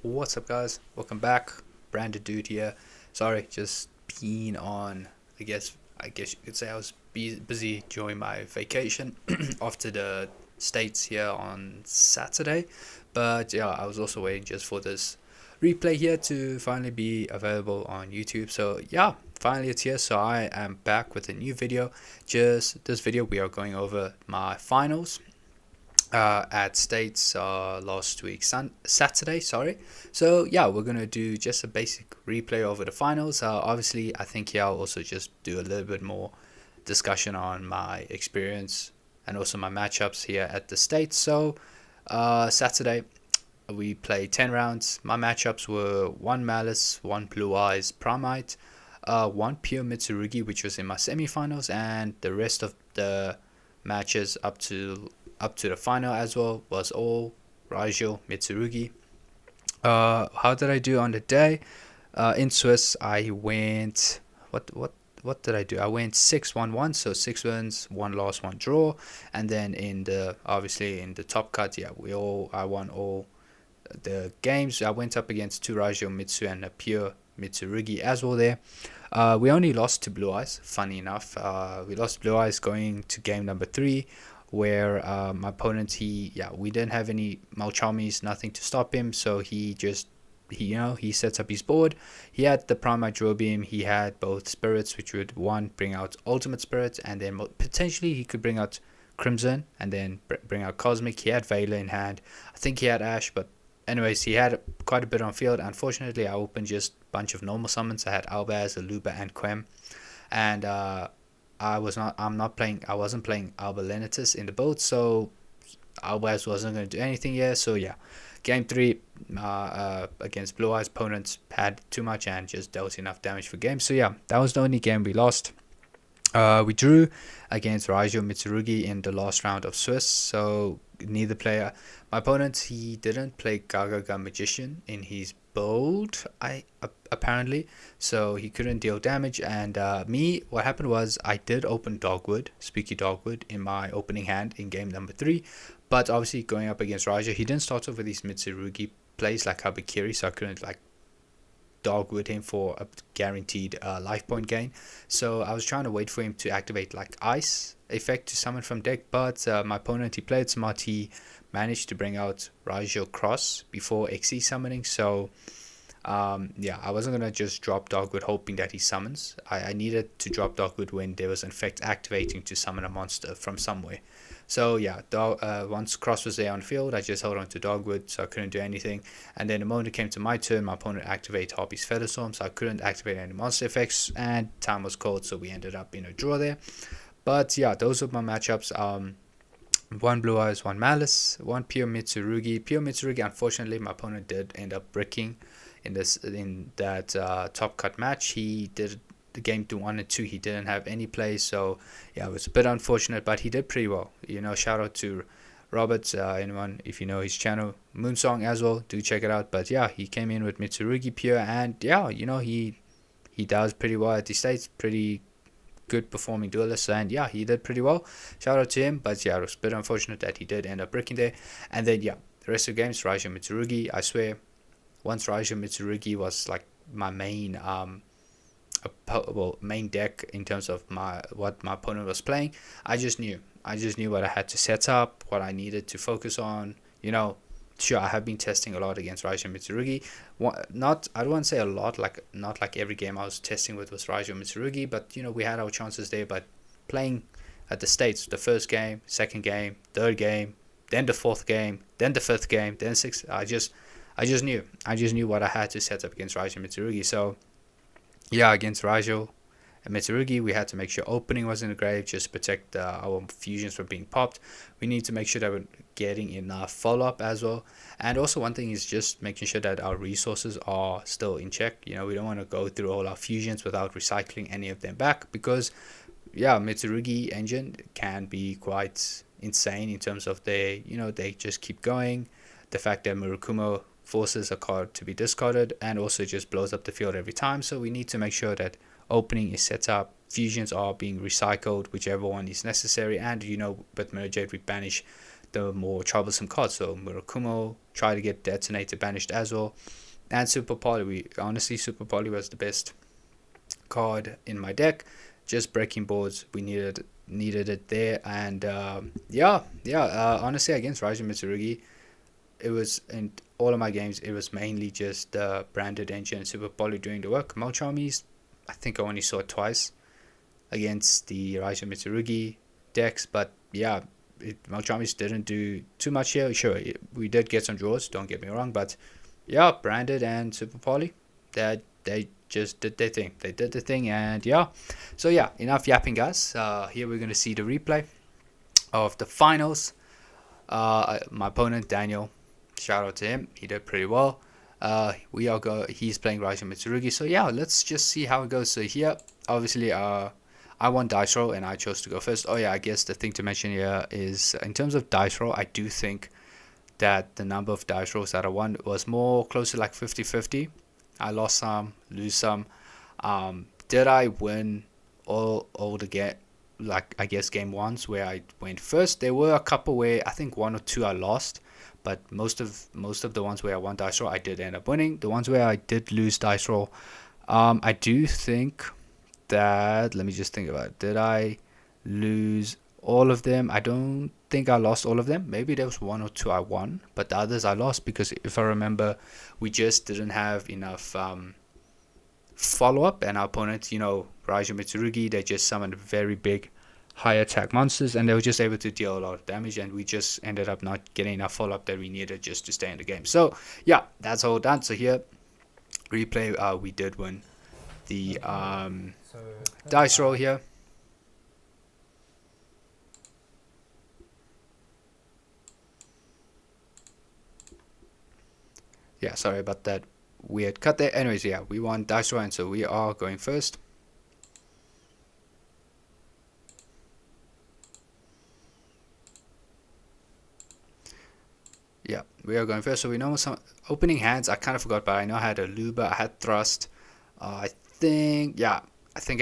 What's up, guys? Welcome back. Branded dude here. Sorry, just being on. I guess you could say I was busy during my vacation after the States here on Saturday. But yeah, I was also waiting just for this replay here to finally be available on YouTube. So yeah, finally it's here. So I am back with a new video. Just this video, we are going over my finals at States last week, Saturday. Sorry. So yeah, we're gonna do just a basic replay over the finals. Obviously, I think I'll also just do a little bit more discussion on my experience and also my matchups here at the States. So Saturday we played 10 rounds. My matchups were one Malice, one Blue Eyes Primite, one Pure Mitsurugi, which was in my semifinals, and the rest of the matches up to the final as well was all Ryzeal Mitsurugi. How did I do on the day? In Swiss, I went. What did I do? I went 6-1-1, so 6 wins, one loss, one draw, and then obviously in the top cut, yeah, I won all the games. I went up against two Ryzeal Mitsu and a pure Mitsurugi as well there. We only lost to Blue Eyes, funny enough. We lost Blue Eyes going to game number 3, where my opponent, we didn't have any Malchamis, nothing to stop him, so he sets up his board. He had the Primite Drill Beam, he had both spirits, which would one bring out Ultimate Spirit, and then potentially he could bring out Crimson, and then bring out Cosmic. He had Veiler in hand. I think he had Ash, but anyways, he had quite a bit on field. Unfortunately, I opened just a bunch of normal summons. I had Albaz, Aluba, and Quem, and I wasn't playing Alba Lenitus in the boat, so Albaz wasn't going to do anything here. So yeah, game 3 against Blue Eyes, opponents had too much and just dealt enough damage for game. So yeah, that was the only game we lost. We drew against Ryzeal Mitsurugi in the last round of Swiss, so neither player. My opponent, he didn't play Gagaga Magician in his bold, apparently, so he couldn't deal damage. And what happened was I did open Dogwood, Spooky Dogwood, in my opening hand in game number 3, but obviously going up against Ryzeal, he didn't start off with these Mitsurugi plays like Habakiri, so I couldn't dogwood him for a guaranteed life point gain. So I was trying to wait for him to activate like ice effect to summon from deck, but my opponent, he played smart. He managed to bring out Ryzeal Cross before XE summoning. So I wasn't gonna just drop Dogwood hoping that he summons. I needed to drop Dogwood when there was in fact activating to summon a monster from somewhere. So yeah, once Cross was there on field, I just held on to Dogwood, so I couldn't do anything. And then the moment it came to my turn, my opponent activated Harpy's Featherstorm, so I couldn't activate any monster effects, and time was cold, so we ended up in a draw there. But yeah, those were my matchups. One Blue Eyes, one Malice, one Pure Mitsurugi. Pure Mitsurugi, unfortunately, my opponent did end up bricking in that top cut match. He did the game to 1 and 2. He didn't have any plays, so yeah, it was a bit unfortunate, but he did pretty well. Shout out to Robert. Anyone, if you know his channel, Moonsong as well, do check it out. But yeah, he came in with Mitsurugi Pure, and yeah, he does pretty well at the States. Pretty good performing duelist, and yeah, he did pretty well. Shout out to him. But yeah, it was a bit unfortunate that he did end up breaking there. And then yeah, the rest of the games, Ryzeal Mitsurugi, I swear, once Ryzeal Mitsurugi was like my main main deck in terms of what my opponent was playing, I just knew what I had to set up, what I needed to focus on. Sure, I have been testing a lot against Ryzeal Mitsurugi. I don't want to say a lot, like not like every game I was testing with was Ryzeal Mitsurugi, but we had our chances there. But playing at the States, the first game, second game, third game, then the fourth game, then the fifth game, then sixth, I just knew what I had to set up against Ryzeal Mitsurugi. So yeah, against Ryzeal and Mitsurugi, we had to make sure opening was in the grave, just to protect our fusions from being popped. We need to make sure that we're getting enough follow-up as well. And also one thing is just making sure that our resources are still in check. We don't want to go through all our fusions without recycling any of them back, because yeah, Mitsurugi engine can be quite insane in terms of they just keep going. The fact that Murakumo forces a card to be discarded and also just blows up the field every time. So we need to make sure that opening is set up, fusions are being recycled, whichever one is necessary. And with Merjade, we banish the more troublesome cards. So Murakumo, try to get Detonator banished as well. And Super Poly, honestly, Super Poly was the best card in my deck. Just breaking boards, we needed it there. And honestly, against Ryzeal Mitsurugi, it was in all of my games, it was mainly just Branded Engine and Super Poly doing the work. Molchamis, I think I only saw it twice against the Ryzeal Mitsurugi decks, but yeah, Molchamis didn't do too much here. Sure, we did get some draws, don't get me wrong, but yeah, Branded and Super Poly, they just did their thing. They did the thing, and yeah. So yeah, enough yapping, guys. Here we're gonna see the replay of the finals. My opponent Daniel, shout out to him. He did pretty well. He's playing Ryzeal Mitsurugi. So yeah, let's just see how it goes. So here, obviously, I won dice roll and I chose to go first. Oh yeah, I guess the thing to mention here is in terms of dice roll, I do think that the number of dice rolls that I won was more close to like 50-50. I lost some, lose some. Did I win all the game? Like I guess game ones where I went first. There were a couple where I think one or two I lost, but most of the ones where I won dice roll I did end up winning. The ones where I did lose dice roll, I do think that, let me just think about it. Did I lose all of them? I don't think I lost all of them. Maybe there was one or two I won, but the others I lost because if I remember, we just didn't have enough follow-up, and our opponent, Ryzeal Mitsurugi, they just summoned very big high attack monsters and they were just able to deal a lot of damage, and we just ended up not getting enough follow-up that we needed just to stay in the game. So yeah, that's all done. So here, replay, we did win the dice roll here. Yeah, sorry about that weird cut there. Anyways, yeah, we won dice roll, and so we are going first. Yeah, we are going first. So we know some opening hands. I kind of forgot, but I know I had a Luba, I had Thrust. I think I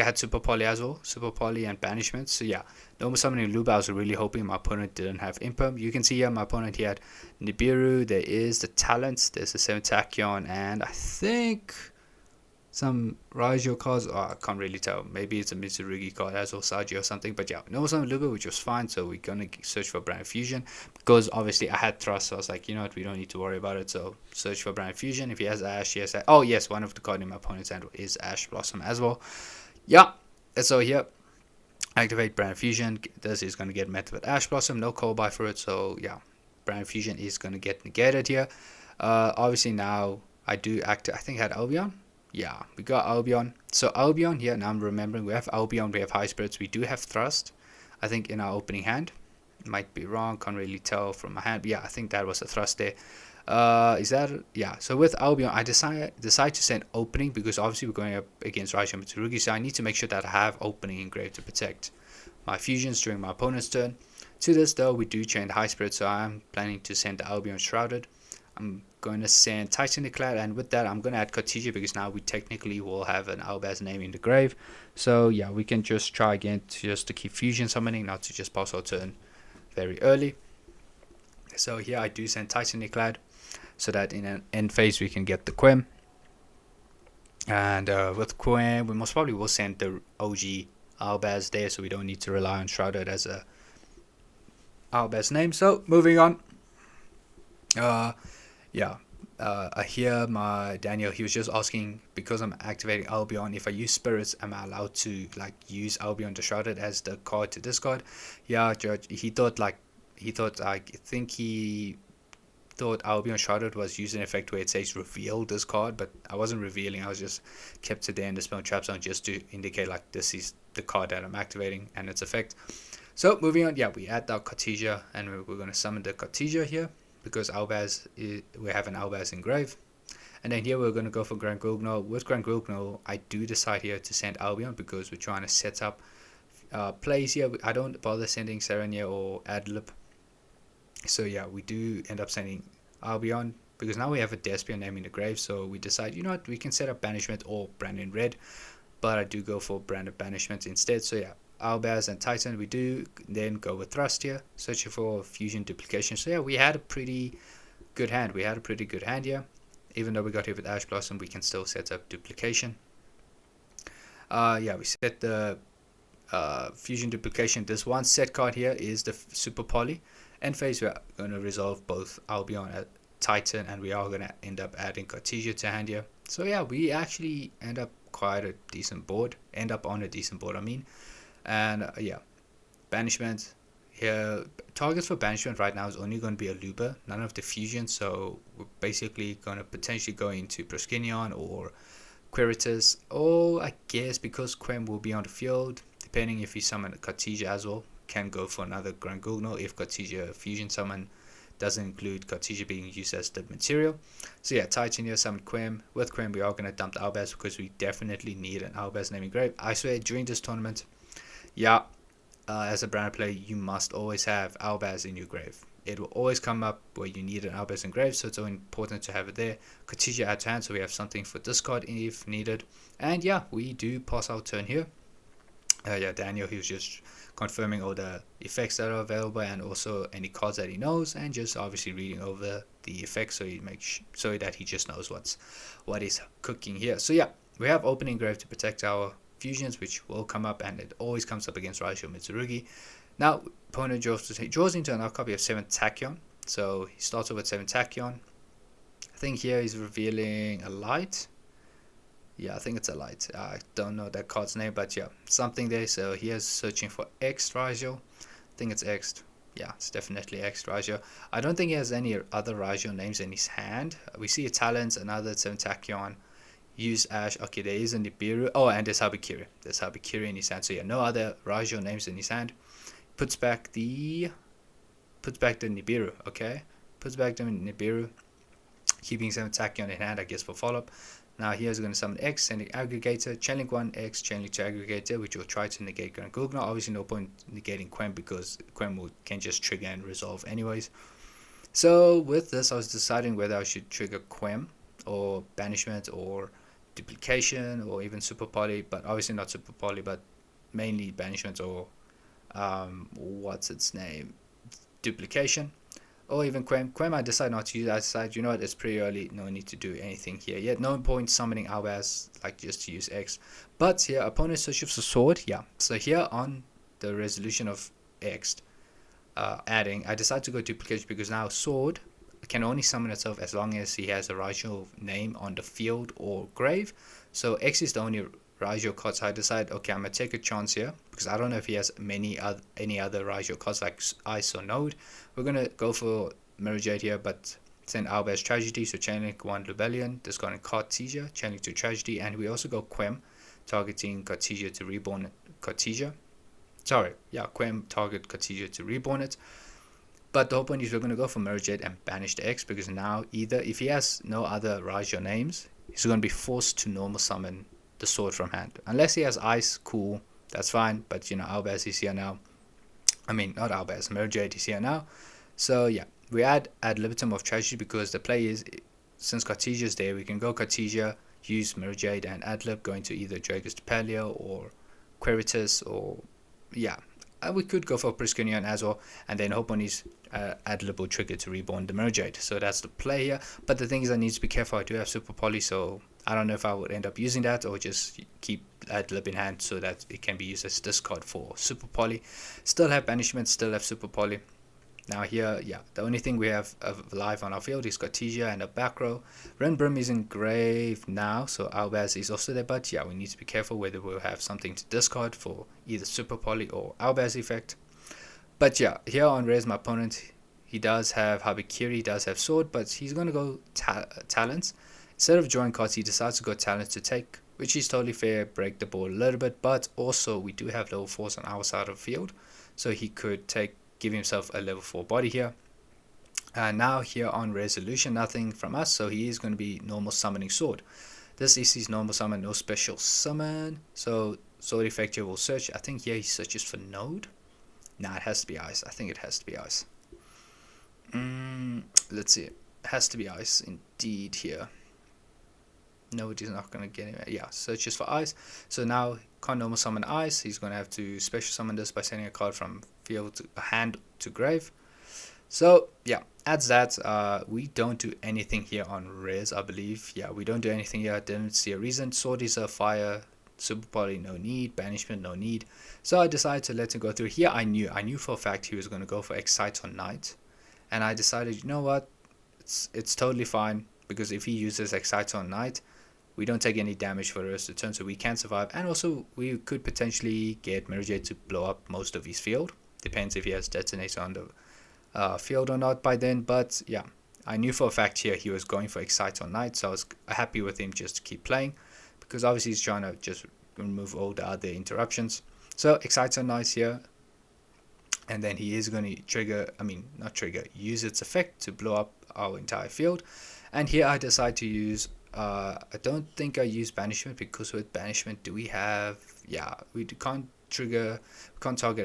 had Super Poly as well. Super Poly and Banishment. So yeah, normal summoning Luba, I was really hoping my opponent didn't have Imperm. You can see here my opponent, he had Nibiru. There is the Talents. There's the 7 Tachyon, and I think some Ryzeal cards. Oh, I can't really tell. Maybe it's a Mitsurugi card as well, Saji or something. But yeah, normal summon Luba, which was fine. So we're gonna search for Brand Fusion because obviously I had Thrust. So I was like, you know what, we don't need to worry about it. So search for Brand Fusion. If he has Ash, he has Ash. Oh yes, one of the cards in my opponent's hand is Ash Blossom as well. Yeah, so here, activate Brand Fusion. This is going to get met with Ash Blossom. No call by for it. So yeah, Brand Fusion is going to get negated here. Obviously now I do act. I think I had Albion. Yeah, we got Albion. So Albion here, now I'm remembering, we have Albion, we have High Spirits, we do have Thrust, I think, in our opening hand. Might be wrong, can't really tell from my hand, but yeah, I think that was a Thrust there. Is that, yeah, so with Albion, I decide to send opening because obviously we're going up against Ryzeal Mitsurugi, so I need to make sure that I have opening engraved to protect my fusions during my opponent's turn. To this though, we do chain the High Spirit, so I'm planning to send the Albion Shrouded. I'm going to send Titanic Clad, and with that I'm going to add Cortesia because now we technically will have an Albaz name in the grave. So yeah, we can just try again just to keep fusion summoning, not to just pass our turn very early. So here I do send Titanic Clad so that in an end phase we can get the Quem. And with Quem we most probably will send the OG Albaz there, so we don't need to rely on Shrouded as a Albaz name. So moving on. I hear my Daniel, he was just asking, because I'm activating Albion, if I use spirits, am I allowed to like use Albion to Shrouded as the card to discard? Yeah, Judge, he thought Albion Shrouded was using an effect where it says reveal this card, but I wasn't revealing, I was just kept it there in the spell trap zone just to indicate like this is the card that I'm activating and its effect. So moving on, yeah, we add our Cortesia, and we're going to summon the Cortesia here because we have an Albaz engrave. And then here we're going to go for Grand Guignol. With Grand Guignol, I do decide here to send Albion because we're trying to set up plays here. I don't bother sending Serenia or Adlib. So yeah, we do end up sending Albion because now we have a Despia name in the grave. So we decide, you know what, we can set up Banishment or Brand in Red, but I do go for Brand of Banishment instead. So yeah, Owlbears and Titan, we do then go with Thrust here, searching for fusion duplication. So yeah, we had a pretty good hand. Here. Even though we got here with Ash Blossom, we can still set up duplication. Yeah, we set the fusion duplication. This one set card here is the Super Poly. End phase, we're going to resolve both Albion at Titan, and we are going to end up adding Cartesia to hand here. So yeah, we actually end up on a decent board, I mean. And yeah, banishment here. Targets for banishment right now is only going to be Aluba, none of the fusion. So we're basically going to potentially go into Proskinion or Quiritus, or I guess because Quem will be on the field, depending if he summon Cartesia as well, can go for another Grand Gugno if Cartesia fusion summon doesn't include Cartesia being used as the material. So yeah, Titan here summon Quem. With Quem, we are going to dump the Owlbears because we definitely need an Owlbears naming grave. I swear, during this tournament, yeah, as a brand player, you must always have Owlbears in your grave. It will always come up where you need an Owlbears in grave, so it's so important to have it there. Cartesia add to hand, so we have something for discard if needed. And yeah, we do pass our turn here. Yeah, Daniel, he was just confirming all the effects that are available and also any cards that he knows, and just obviously reading over the effects so he makes so that he just knows what is cooking here. So yeah, we have opening grave to protect our fusions, which will come up, and it always comes up against Ryzeal Mitsurugi. Now, opponent draws into another copy of 7 Tachyon. So he starts off with 7 Tachyon. I think here he's revealing a light. Yeah, I think it's a light. I don't know that card's name, but yeah, something there. So he is searching for X Ryzeal. I think it's X. Yeah, it's definitely X Ryzeal. I don't think he has any other Ryzeal names in his hand. We see a Talent, another 7 Tachyon. Use Ash. Okay, there is a Nibiru. Oh, and there's Habikiri. There's Habikiri in his hand. So yeah, no other Ryzeal names in his hand. Puts back the Nibiru. Okay, puts back the Nibiru, keeping 7 Tachyon in hand, I guess, for follow up. Now here's going to summon X, sending Aggregator, Chainlink 1 X, Chainlink to Aggregator, which will try to negate Grand Gugno. Obviously, no point negating Quem because Quem can just trigger and resolve anyways. So with this, I was deciding whether I should trigger Quem or Banishment or Duplication or even Super Poly, but obviously not Super Poly, but mainly Banishment or what's its name, Duplication. Or even Quem. I decide not to use. I decide, you know what, it's pretty early, no need to do anything here yet. No point summoning Owlbears, like just to use X. But here, opponent searches for sword. Yeah, so here on the resolution of X, adding, I decide to go duplication because now sword can only summon itself as long as he has a Ryzeal name on the field or grave. So X is the only Ryzeal card, so I decide, okay, I'm going to take a chance here because I don't know if he has any other Ryzeal cards like Ice or Node. We're going to go for Mirror Jade here, but send Owlbears Tragedy, so Chainlink 1 Lubellion, discarding Cartesia, Chainlink 2 Tragedy, and we also go Quem, targeting Cartesia to reborn Cartesia. Sorry, yeah, Quem target Cartesia to reborn it. But the whole point is we're going to go for Mirror Jade and banish the X because now either, if he has no other Ryzeal names, he's going to be forced to normal summon the sword from hand. Unless he has Ice, cool, that's fine. But you know, Owlbears is here now. I mean, not Owlbears, Mirror Jade is here now. So yeah, we add ad libitum of tragedy because the play is, since Cartesia is there, we can go Cartesia, use Mirror Jade and ad lib, going to either Dragus de Paleo or Quiritus, or yeah, we could go for Proskinion as well, and then hope on his ad lib will trigger to reborn the Mirror Jade. So that's the play here. But the thing is, I need to be careful. I do have Super Poly, so I don't know if I would end up using that or just keep ad lib in hand so that it can be used as discard for Super Poly. Still have Banishment, still have Super Poly. Now here, yeah, the only thing we have live on our field is Cartesia and a back row. Renbrim is in grave now, so Owlbears is also there, but yeah, we need to be careful whether we'll have something to discard for either Super Poly or Owlbears effect. But yeah, here on res, my opponent, he does have Habikiri, he does have Sword, but he's going to go Talents. Instead of drawing cards, he decides to go Talents to take, which is totally fair, break the board a little bit, but also we do have level 4s on our side of the field, so he could give himself a level 4 body here. Now here on resolution, nothing from us, so he is going to be normal summoning sword. This is his normal summon, no special summon. So sword effect here will search. I think here he searches for node. Nah, it has to be ice. I think it has to be ice. Let's see. It has to be ice indeed here. Nobody's not going to get him. Yeah, searches for ice. So now can't normal summon ice. He's going to have to special summon this by sending a card from field to hand to grave. So yeah, adds that. We don't do anything here on res, I believe. Yeah, we don't do anything here. I didn't see a reason. Sword is a fire. Super Poly, no need. Banishment, no need. So I decided to let him go through. Here I knew for a fact he was going to go for Excite on Knight. And I decided, you know what? It's totally fine. Because if he uses Excite on Knight, we don't take any damage for the rest of the turn. So we can survive. And also, we could potentially get Mirajade to blow up most of his field. Depends if he has Detonator on the field or not by then. But yeah, I knew for a fact here he was going for Excite on Knight. So I was happy with him just to keep playing. Because obviously he's trying to just remove all the other interruptions. So Excite on Knight here. And then he is going to trigger, not trigger, use its effect to blow up our entire field. And here I decide to use, I don't think I use Banishment, because with Banishment do we have, yeah, we can't target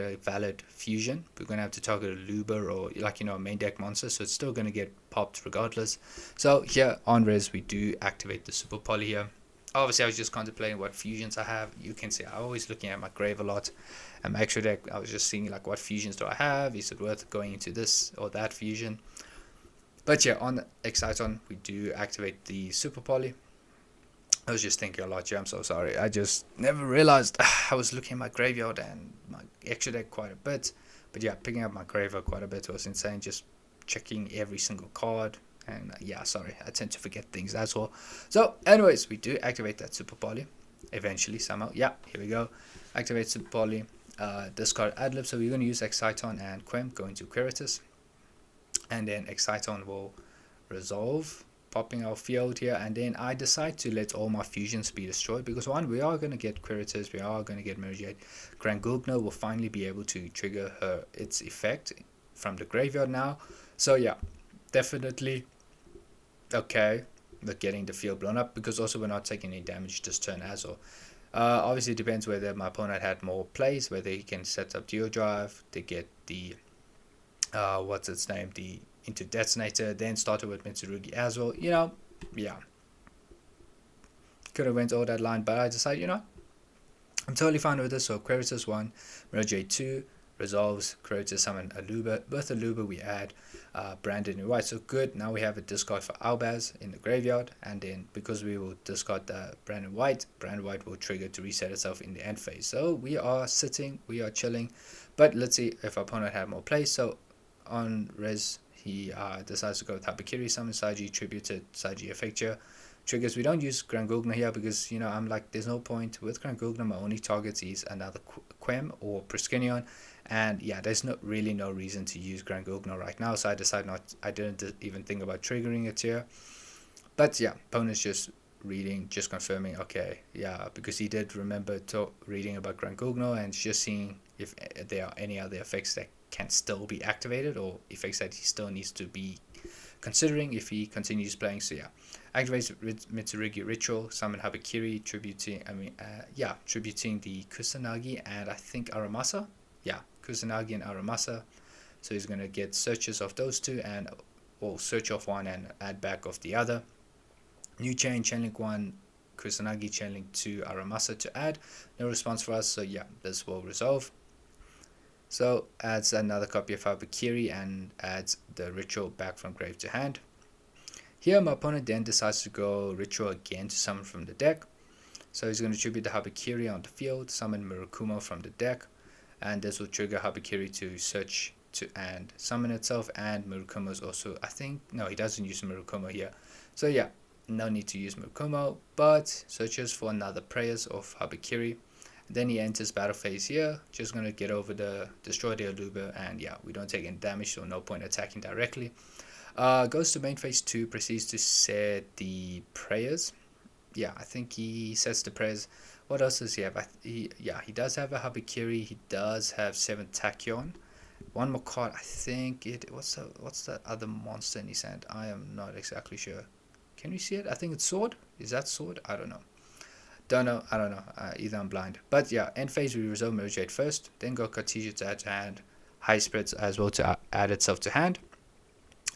a valid fusion. We're going to have to target a Luber or like, a main deck monster, so it's still going to get popped regardless. So here on res we do activate the Super Poly here. Obviously I was just contemplating what fusions I have. You can see I'm always looking at my grave a lot, and my extra deck I was just seeing like what fusions do I have, is it worth going into this or that fusion. But yeah, on Exciton we do activate the Super Poly. I was just thinking a lot here, I'm so sorry. I just never realized I was looking at my graveyard and my extra deck quite a bit. But yeah, picking up my graveyard quite a bit was insane, just checking every single card. And yeah, sorry, I tend to forget things, that's all. So anyways, we do activate that Super Poly eventually somehow. Yeah, here we go. Activate Super Poly. Discard Adlib. So we're going to use Exciton and Quem, go into Quiritus. And then Exciton will resolve, popping our field here. And then I decide to let all my fusions be destroyed, because one, we are going to get Quiritus, we are going to get Mirajade. Grangugno will finally be able to trigger its effect from the graveyard now. So yeah, definitely okay with getting the field blown up, because also we're not taking any damage this turn as well. Obviously it depends whether my opponent had more plays, whether he can set up Geo Drive to get the the into Detonator, then started with Mitsurugi as well. Yeah, could have went all that line, but I decided, I'm totally fine with this. So Quiritus 1, Mirajade 2, resolves, Quiritus summon a Luber. With a Luber we add Brandon in white. So good, now we have a discard for Albaz in the graveyard, and then because we will discard the Brandon White will trigger to reset itself in the end phase. So we are sitting, we are chilling, but let's see if our opponent had more plays. So on res he decides to go with Habakiri, summon Saji, tributed Saji Effecture. Triggers, we don't use Grangugno here because, I'm like, there's no point. With Grangugno, my only target is another Quem or Priscinion. And yeah, there's really no reason to use Grangugno right now. So I decided not, I didn't even think about triggering it here. But yeah, opponent's just reading, just confirming, okay, yeah, because he did remember reading about Grangugno and just seeing if there are any other effects that can still be activated, or effects that he still needs to be considering if he continues playing. So yeah, activates Mitsurugi Ritual, summon Habakiri, tributing the Kusanagi and I think Aramasa. Yeah, Kusanagi and Aramasa. So he's gonna get searches of those two, and or search off one and add back of the other. New chain, chainlink 1, Kusanagi, chainlink 2, Aramasa to add. No response for us, so yeah, this will resolve. So adds another copy of Habakiri and adds the Ritual back from grave to hand. Here my opponent then decides to go Ritual again to summon from the deck. So he's going to tribute the Habakiri on the field, summon Murakumo from the deck, and this will trigger Habakiri to search to and summon itself, and Murakumo is also, I think, no, he doesn't use Murakumo here. So yeah, no need to use Murakumo, but searches for another prayers of Habakiri. Then he enters battle phase here, just going to get over destroy the Aluba, and yeah, we don't take any damage, so no point attacking directly. Goes to main phase 2, proceeds to set the prayers. Yeah, I think he sets the prayers. What else does he have? He does have a Habakiri, he does have 7 Tachyon. One more card, I think what's the other monster in his hand? I am not exactly sure. Can we see it? I think it's Sword. Is that Sword? I don't know. I don't know. Either I'm blind. But yeah, end phase we resolve Mirajade first, then go Cartesia to add to hand, High Spreads as well to add itself to hand.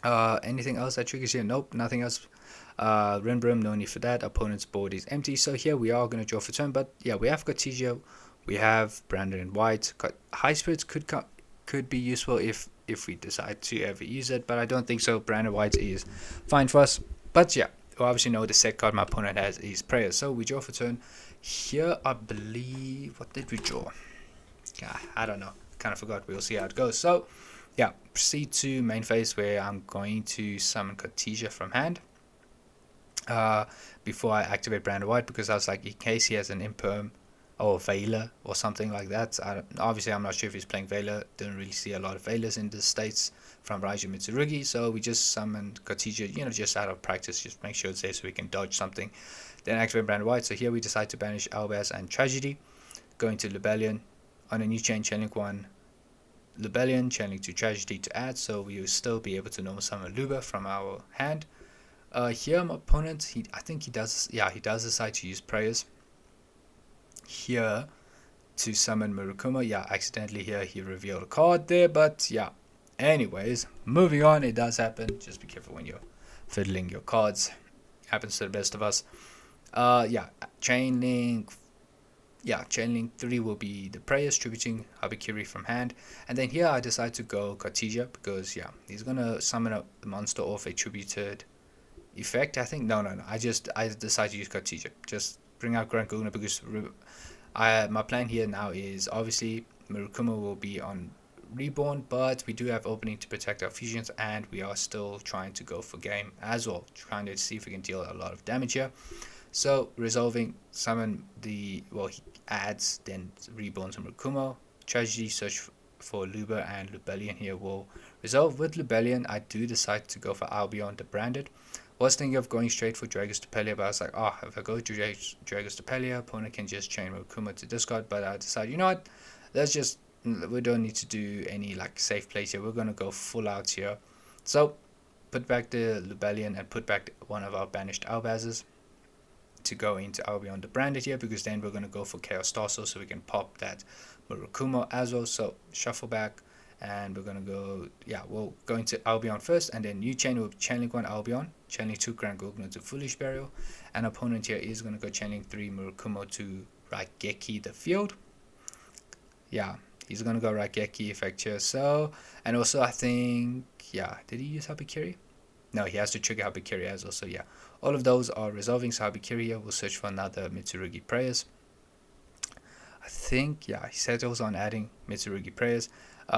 Anything else that triggers here? Nope, nothing else. Rim Brim, no need for that. Opponent's board is empty. So here we are going to draw for turn. But yeah, we have got Yugioh. We have Branded in white. Got High Spirits could be useful if we decide to ever use it. But I don't think so. Branded white is fine for us. But yeah, we obviously know the set card my opponent has is Prayer. So we draw for turn. Here I believe, what did we draw? Yeah, I don't know. Kind of forgot. We'll see how it goes. So yeah, proceed to main phase where I'm going to summon Khadija from hand. Before I activate Branded White, because I was like, in case he has an Imperm or Veiler or something like that. Obviously, I'm not sure if he's playing Veiler. Didn't really see a lot of Veilers in the States from Ryzeal Mitsurugi, so we just summoned Khadija, just out of practice, just make sure it's there so we can dodge something. Then activate Branded White. So here we decide to banish Albaz and Tragedy, going to Lebellion. On a new chain, Chainlink 1 Lebellion, Chainlink 2 Tragedy to add, so we will still be able to normal summon Luba from our hand. Here my opponent, I think he does decide to use prayers here to summon Murukuma. Yeah, accidentally here he revealed a card there, but yeah. Anyways, moving on, it does happen. Just be careful when you're fiddling your cards. Happens to the best of us. Yeah, Chainlink 3 will be the prayers, tributing Habikiri from hand. And then here I decide to go Khadija because yeah, he's gonna summon a monster off a tributed effect, I think. No. I decide to use Khadija. Just bring out Grand Gugna because my plan here now is obviously Murukuma will be on Reborn, but we do have opening to protect our fusions, and we are still trying to go for game as well, trying to see if we can deal a lot of damage here. So resolving, summon he adds, then Reborn to Murukuma. Tragedy, search for Luba, and Lebellion here will resolve. With Lebellion, I do decide to go for Albion the Branded. Was thinking of going straight for Dragus Depelia, but I was like, if I go to Dragus Depelia, opponent can just chain Murukuma to discard. But I decided, you know what, we don't need to do any like safe plays here. We're gonna go full out here. So put back the Lebellion and put back one of our banished Albazes to go into Albion the Branded here, because then we're gonna go for Chaos Torso so we can pop that Murukuma as well. So shuffle back. And we're gonna go, we'll go into Albion first, and then new chain will be Chainlink 1 Albion, Chainlink 2 Grand Gugna to Foolish Burial, and opponent here is gonna go Chainlink 3 Murukuma to Raigeki the Field. Yeah, he's gonna go Raigeki effect here. So, and also I think, did he use Habikiri? No, he has to trigger Habikiri as well. So yeah, all of those are resolving. So Habikiri here will search for another Mitsurugi prayers. I think, he settles on adding Mitsurugi prayers.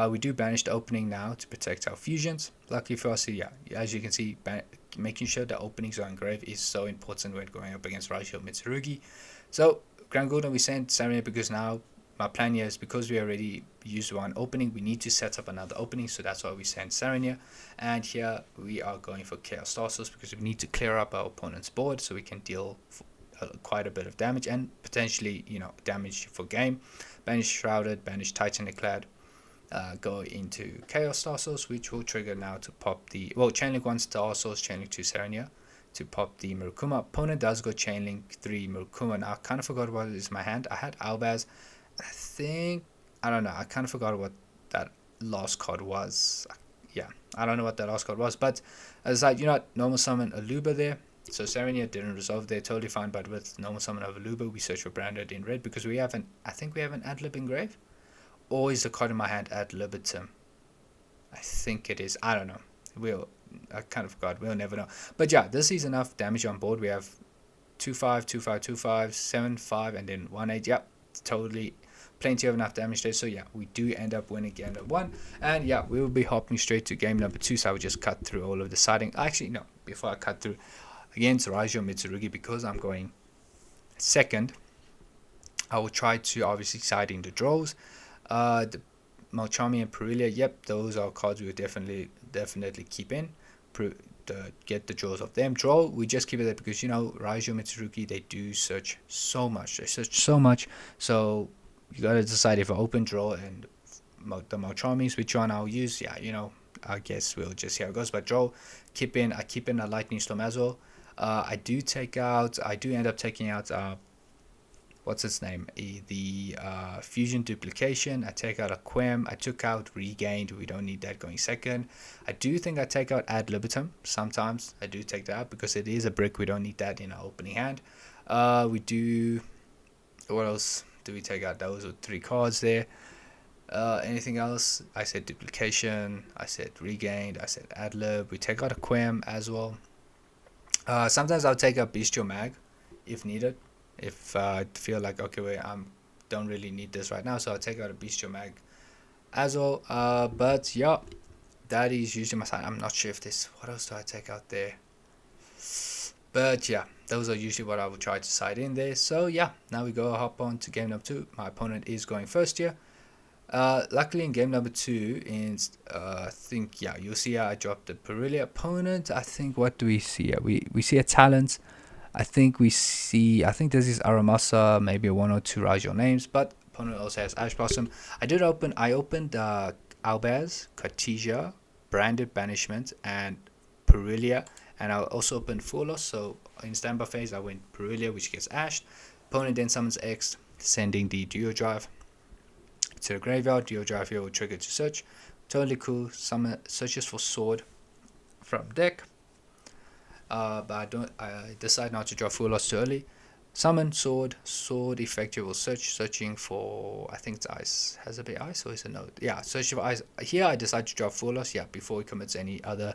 We do banish the opening now to protect our fusions. Luckily for us, as you can see, making sure the openings are engraved is so important when going up against Ryzeal Mitsurugi. So, Grand Gugna we sent Sarania because now my plan here is, because we already used one opening, we need to set up another opening, so that's why we sent Sarania. And here we are going for Chaos Tarsos because we need to clear up our opponent's board so we can deal quite a bit of damage and potentially, damage for game. Banish Shrouded, Banish Titanic Clad. Go into Chaos Tarsos, which will trigger now to pop the Chainlink 1 Tarsos, Chainlink 2 Sarania to pop the Murukuma. Opponent does go Chainlink 3 Murukuma. Now I kind of forgot what is in my hand. I had Albaz. I don't know. I kind of forgot what that last card was. I don't know what that last card was, but I decided, normal summon a Luba there. So Sarania didn't resolve there, totally fine. But with normal summon of a Luba, we search for Branded in red because we have an Adlib engrave. Or is the card in my hand ad libitum? I think it is. I don't know. I kind of forgot. We'll never know. But yeah, this is enough damage on board. We have 2-5, 2-5, 2-5, 7-5, and then 1-8. Yep, totally plenty of enough damage there. So yeah, we do end up winning game number 1. And yeah, we will be hopping straight to game number 2. So I will just cut through all of the siding. Actually, no. Before I cut through, against Ryzeal Mitsurugi, because I'm going second, I will try to obviously side in the draws. The Malchami and Perelia, yep, those are cards we would definitely keep in. Get the draws of them. Draw, we just keep it there because, Ryzeal Mitsurugi, they do search so much. They search so much. So you gotta decide if I open draw and the Malchamis, which one I'll use. I guess we'll just see how it goes. But draw, I keep in a Lightning Storm as well. I do end up taking out what's its name? The fusion duplication. I take out a quem. I took out regained. We don't need that going second. I do think I take out ad libitum. Sometimes I do take that out because it is a brick. We don't need that in our opening hand. We do. What else do we take out? Those are 3 cards there. Anything else? I said duplication. I said regained. I said ad lib. We take out a quem as well. Sometimes I'll take a bestial mag if needed. If I feel like, okay, wait, I don't really need this right now, so I'll take out a bestial mag as well. But yeah, that is usually my side. I'm not sure if this, what else do I take out there? But yeah, those are usually what I will try to side in there. So yeah, now we go hop on to game number 2. My opponent is going first here. Luckily in game number 2, I think, yeah, you'll see I dropped the Perilia opponent. I think, what do we see here? We see a talent. I think this is Aramasa, maybe a 1 or 2 Ryzeal names, but opponent also has Ash Blossom. I opened Albaz, Cartesia, Branded Banishment, and Perilia, and I also opened Fulos. So in standby phase, I went Perilia, which gets ashed. Opponent then summons X, sending the Duo Drive to the graveyard. Duo Drive here will trigger to search. Totally cool. Summon searches for sword from deck. But I decide not to draw full loss too early. Summon sword effective will searching for, I think it's ice. Has it be ice or is it no? Yeah, searching for ice. Here I decide to draw full loss, yeah, before he commits any other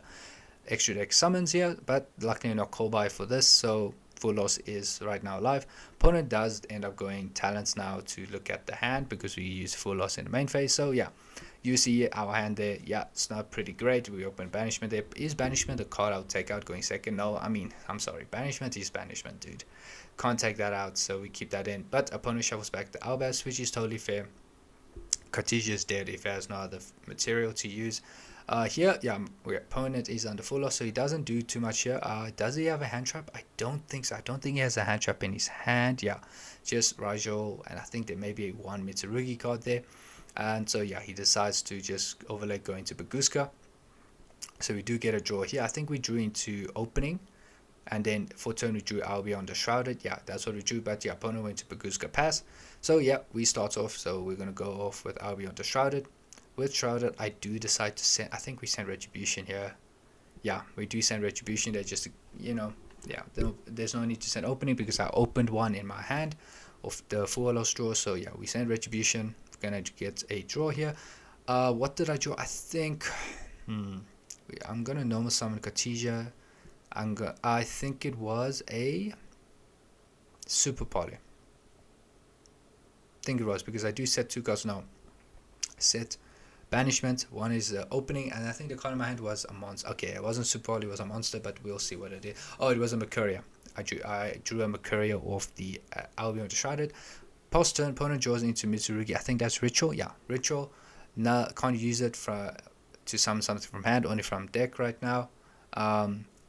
extra deck summons here, but luckily not call by for this, so full loss is right now live. Opponent does end up going talents now to look at the hand because we use full loss in the main phase. So yeah, you see our hand there. Yeah, it's not pretty great. We open banishment there. Is banishment a card I'll take out going second? No, I mean, I'm sorry, banishment is banishment, dude. Can't take that out, so we keep that in. But opponent shuffles back the Albaz, which is totally fair. Cartesia is dead if he has no other material to use. Here, yeah, our opponent is under full loss, so he doesn't do too much here. Does he have a hand trap? I don't think so. I don't think he has a hand trap in his hand. Yeah, just Ryzeal, and I think there may be one Mitsurugi card there. And so yeah, he decides to just overlay going to Baguska. So we do get a draw here. I think we drew into opening, and then for turn we drew Albion the Shrouded. Yeah, that's what we drew, but the opponent went to Baguska pass. So yeah, we start off, so we're going to go off with Albion the Shrouded. With Shrouded, I do decide to send, I think we send Retribution here. Yeah, we do send Retribution there just to, yeah, there's no need to send opening because I opened one in my hand of the full loss draw. So yeah, we send Retribution. We're going to get a draw here. What did I draw? I think, I'm going to normal summon Cartesia. I think it was a Super Poly. I think it was because I do set 2 cards now. Set banishment, one is opening, and I think the card in my hand was a monster. Okay, it wasn't Super Poly, it was a monster, but we'll see what it is. Oh, it was a Mercuria. I drew a Mercuria off the Albion Shrouded. Post turn, opponent draws into Mitsurugi. I think that's Ritual. Yeah, Ritual. No, can't use it to summon something from hand, only from deck right now.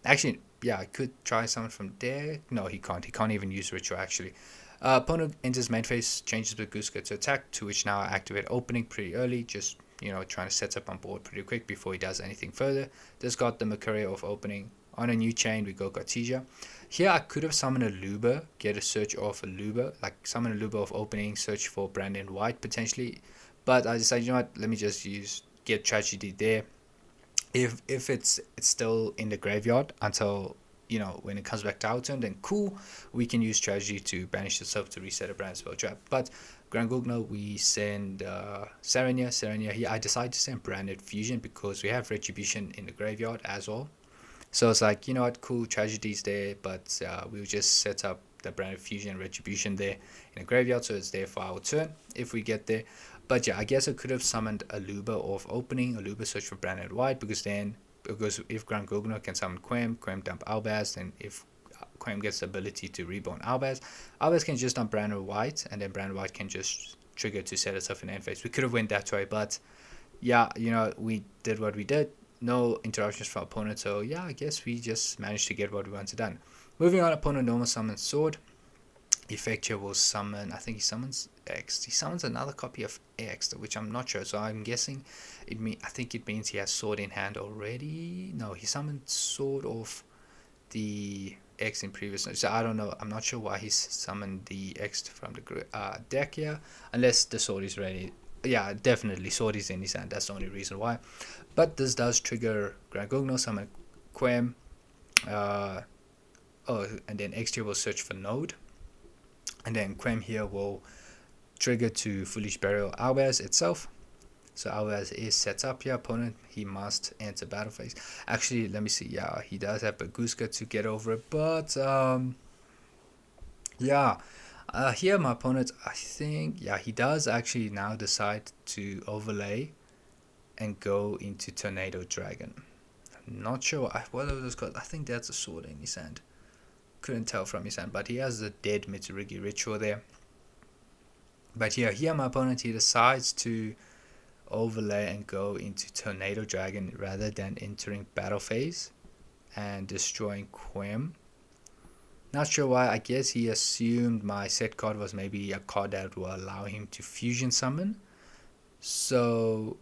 Actually, yeah, I could try something from deck. No, he can't. He can't even use Ritual, actually. Opponent enters main phase, changes Baguska to attack, to which now I activate opening pretty early, just, trying to set up on board pretty quick before he does anything further. Discard the Mercuria of opening. On a new chain, we go Cartesia. Here, I could have summoned a Luba, get a search off a Luba, like summon a Luba of opening, search for Brandon White potentially. But I decided, let me just get Tragedy there. If it's still in the graveyard until, when it comes back to our turn, then cool, we can use Tragedy to banish itself to reset a brand spell trap. But Grand Gugno, we send Serenia here. I decided to send Branded Fusion because we have Retribution in the graveyard as well. So it's like, cool, Tragedy's there, but we'll just set up the Branded Fusion Retribution there in the graveyard, so it's there for our turn if we get there. But yeah, I guess I could have summoned a Luba of opening, a Luba search for Branded White, because if Grand Gugno can summon Quem dump Albaz, then if Quem gets the ability to reborn Albaz can just dump Branded White, and then Branded White can just trigger to set itself in end phase. We could have went that way, but yeah, we did what we did. No interruptions from opponent, so yeah, I guess we just managed to get what we wanted done. Moving on, opponent normal summons Sword. Effecture will summon, I think he summons X. He summons another copy of X, which I'm not sure, so I'm guessing I think it means he has Sword in hand already. No, he summoned Sword off the X in previous. So I don't know. I'm not sure why he summoned the X from the deck here, unless the sword is ready. Yeah, definitely sword is in his hand. That's the only reason why. But this does trigger Grand Gugno, summon Quem. Uh, and then X tier will search for node, and then Quem here will trigger to Foolish Burial Albaz itself. So Albaz is set up here. Opponent, he must enter battle phase. Actually, let me see. Yeah, he does have Baguska to get over it, but yeah. Here my opponent, I think, yeah, he does actually now decide to overlay and go into Tornado Dragon. I'm not sure what it was called. I think that's a sword in his hand. Couldn't tell from his hand, but he has the dead Mitsurugi ritual there. But yeah, here my opponent, he decides to overlay and go into Tornado Dragon rather than entering battle phase and destroying Quem. Not sure why. I guess he assumed my set card was maybe a card that will allow him to fusion summon. So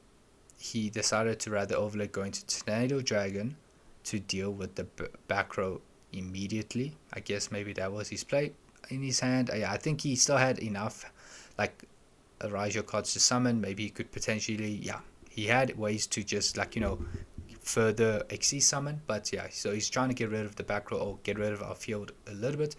he decided to rather overlay go into Tornado Dragon to deal with the back row immediately. I guess maybe that was his play in his hand. I think he still had enough like Ryzeal cards to summon. Maybe he could potentially, yeah, he had ways to just like, you know, further XC summon. But yeah, so he's trying to get rid of the back row or get rid of our field a little bit.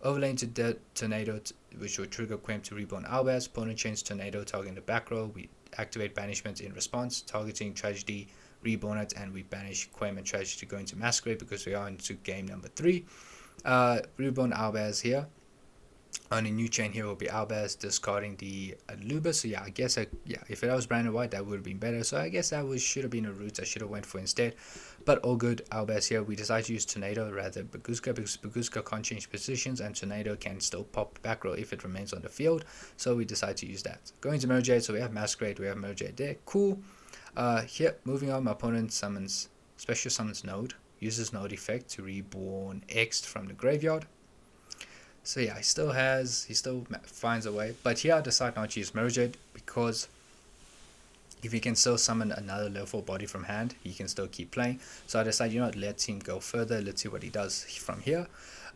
Overlay into the Tornado, which will trigger Quem to reborn Albaz. Opponent chains Tornado, targeting the back row. We activate banishment in response, targeting Tragedy, reborn it, and we banish Quem and Tragedy to go into Masquerade because we are into game number 3. Reborn Albaz here. On a new chain here will be Albaz discarding the Luba. So yeah, I guess if it was Branded White, that would have been better. So I guess that should have been a route I should have went for instead. But all good. Albaz here. We decide to use Tornado rather Baguska because Baguska can't change positions and Tornado can still pop back row if it remains on the field. So we decide to use that. Going to Merjade. So we have Masquerade. We have Merjade there. Cool. Here, moving on, my opponent special summons Node. Uses Node effect to reborn X from the graveyard. So yeah, he still finds a way. But here I decide not to use Merjade because if he can still summon another level 4 body from hand, he can still keep playing. So I decide, you know what, let him go further. Let's see what he does from here.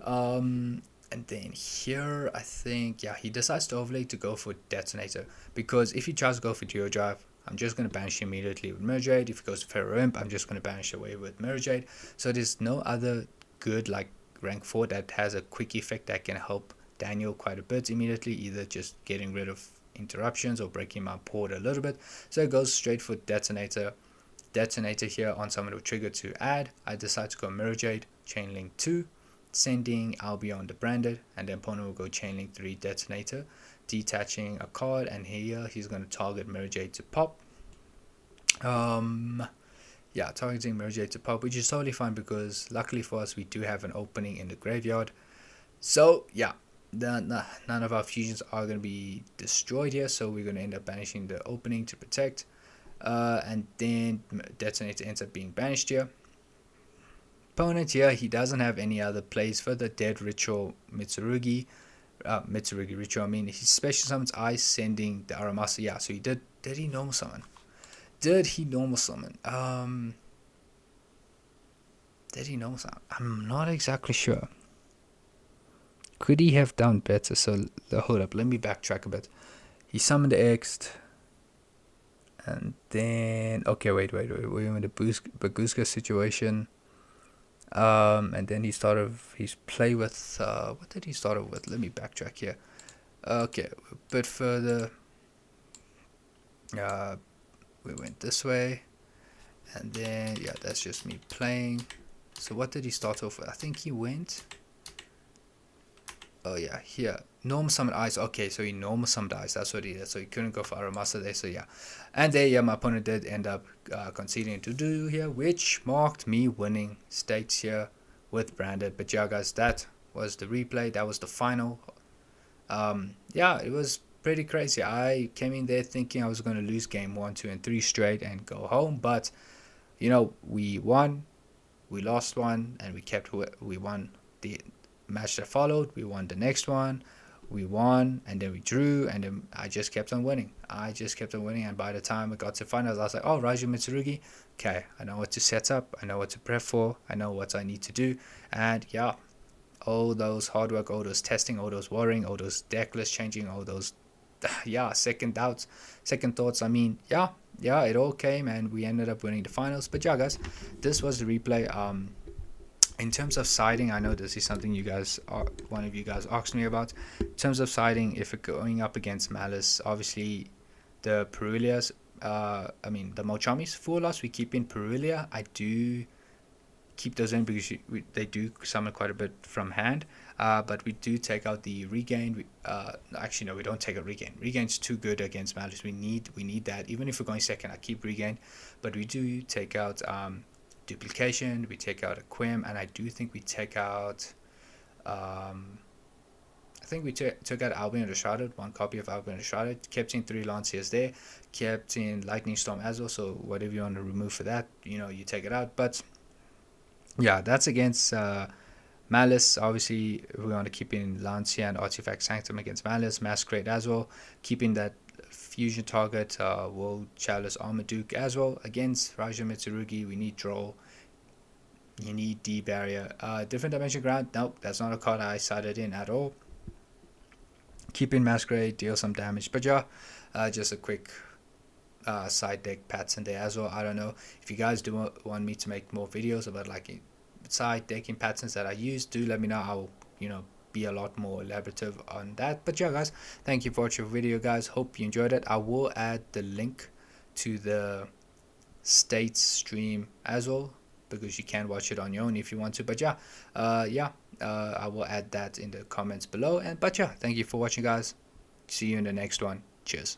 And then here, I think, yeah, he decides to overlay to go for Detonator. Because if he tries to go for Geo Drive, I'm just going to banish him immediately with Merjade. If he goes to Pharaoh Imp, I'm just going to banish away with Merjade. So there's no other good, like, rank 4 that has a quick effect that can help Daniel quite a bit immediately, either just getting rid of interruptions or breaking my board a little bit. So it goes straight for Detonator here on someone who trigger to add. I decide to go Merjade, Chainlink 2, sending Albion the Branded, and then opponent will go Chainlink 3 Detonator, detaching a card, and here he's going to target Merjade to pop. Yeah, targeting Merjade to pop, which is totally fine because luckily for us we do have an opening in the graveyard. So yeah, none of our fusions are going to be destroyed here, so we're going to end up banishing the opening to protect, and then Detonator ends up being banished here. Opponent here, he doesn't have any other plays for the dead ritual Mitsurugi ritual. I mean, he special summons Ice, sending the Aramasa. Yeah, so he did he normal summon? Did he normal summon? Did he normal summon? I'm not exactly sure. Could he have done better? So hold up, let me backtrack a bit. He summoned the X, and then wait. We're in the Baguska situation. And then he started his play with what did he start with? Let me backtrack here. Okay, a bit further. We went this way, and then yeah, that's just me playing. So what did he start off with? I think he went, oh yeah, here normal summon Ice. Okay, so he normal summoned Ice, that's what he did. So he couldn't go for Aramasa there. So yeah, and there, yeah, my opponent did end up conceding to do here, which marked me winning states here with Branded. But yeah guys, that was the replay, that was the final. Yeah, it was pretty crazy. I came in there thinking I was going to lose game 1, 2, and 3 straight and go home, but you know, we won, we lost one, and we won the match that followed, we won the next one, we won, and then we drew, and then I just kept on winning. And by the time I got to finals, I was like, oh, Ryzeal Mitsurugi, okay, I know what to set up, I know what to prep for, I know what I need to do, and yeah, all those hard work, all those testing, all those worrying, all those deck list changing, all those yeah, second doubts, second thoughts. I mean, yeah, it all came and we ended up winning the finals. But yeah, guys, this was the replay. In terms of siding, I know this is something you guys one of you guys asked me about. In terms of siding, if it going up against Malice, obviously the Perulias, I mean the Mochamis, full loss, we keep in Perulia. I do keep those in because they do summon quite a bit from hand, but we do take out the regain. Actually no, we don't take out regain. Regain's too good against Malice. We need that. Even if we're going second, I keep regain, but we do take out duplication, we take out a Quim, and I do think we take out I think we took out Albion the Shrouded, one copy of Albion the Shrouded, kept in 3 Lanciers there, kept in Lightning Storm as well, so whatever you want to remove for that, you take it out. But yeah, that's against Malice. Obviously, we want to keep in Lancia and Artifact Sanctum against Malice, Masquerade as well, keeping that fusion target, World Chalice Armaduke as well. Against Ryzeal Mitsurugi, we need Droll, you need D Barrier. Different Dimension Ground, nope, that's not a card I sided in at all. Keeping Masquerade, deal some damage. But yeah, just a quick side deck pats in there as well. I don't know if you guys do want me to make more videos about like side decking patterns that I use. Do let me know. I'll be a lot more elaborative on that. But yeah, guys, thank you for watching the video, guys. Hope you enjoyed it. I will add the link to the States stream as well, because you can watch it on your own if you want to. But yeah, I will add that in the comments below. But yeah, thank you for watching, guys. See you in the next one. Cheers.